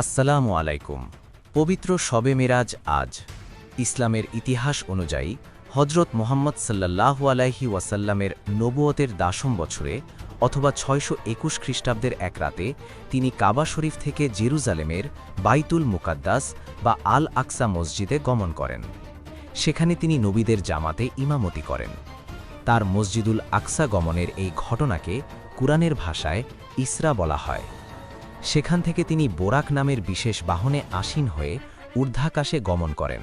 আসসালামু আলাইকুম। পবিত্র শবে মেরাজ আজ। ইসলামের ইতিহাস অনুযায়ী হজরত মুহাম্মদ সাল্লাল্লাহু আলাইহি ওয়াসাল্লামের নবুয়তের 10ম বছরে অথবা 621 খ্রিস্টাব্দের এক রাতে তিনি কাবা শরীফ থেকে জেরুজালেমের বাইতুল মুকাদ্দাস বা আল আকসা মসজিদে গমন করেন। সেখানে তিনি নবীদের জামাতে ইমামতি করেন। তার মসজিদুল আকসা গমনের এই ঘটনাকে কুরআনের ভাষায় ইসরা বলা হয়। সেখান থেকে তিনি বোরাক নামের বিশেষ বাহনে আসীন হয়ে ঊর্ধ্বাকাশে গমন করেন,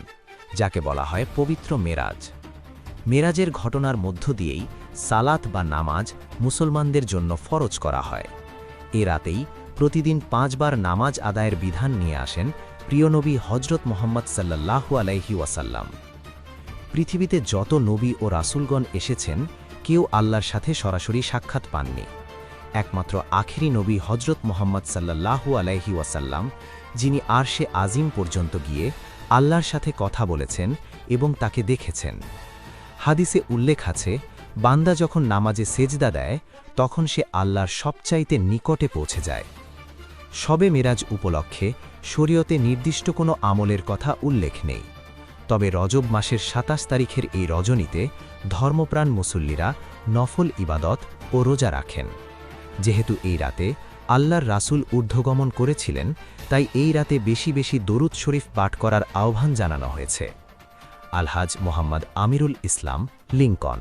যাকে বলা হয় পবিত্র মেরাজ। মেরাজের ঘটনার মধ্য দিয়েই সালাত বা নামাজ মুসলমানদের জন্য ফরজ করা হয়। এ রাতেই প্রতিদিন 5 বার নামাজ আদায়ের বিধান নিয়ে আসেন প্রিয় নবী হজরত মুহাম্মদ সাল্লাল্লাহু আলাইহি ওয়াসাল্লাম। পৃথিবীতে যত নবী ও রাসূলগণ এসেছেন, কেউ আল্লাহর সাথে সরাসরি সাক্ষাৎ পাননি। একমাত্র আখেরি নবী হজরত মুহাম্মদ সাল্লাল্লাহু আলাইহি ওয়াসাল্লাম, যিনি আরশে আজিম পর্যন্ত গিয়ে আল্লাহর সাথে কথা বলেছেন এবং তাকে দেখেছেন। হাদিসে উল্লেখ আছে, বান্দা যখন নামাজে সেজদা দেয় তখন সে আল্লাহর সবচাইতে নিকটে পৌঁছে যায়। শবে মেরাজ উপলক্ষে শরীয়তে নির্দিষ্ট কোনো আমলের কথা উল্লেখ নেই। তবে রজব মাসের 27 তারিখের এই রজনীতে ধর্মপ্রাণ মুসল্লিরা নফল ইবাদত ও রোজা রাখেন। যেহেতু এই রাতে আল্লাহর রাসূল ঊর্ধ্বগমন করেছিলেন, তাই এই রাতে বেশি বেশি দরুদ শরীফ পাঠ করার আহ্বান জানানো হয়েছে। আলহাজ মোহাম্মদ আমিরুল ইসলাম, লিংকন।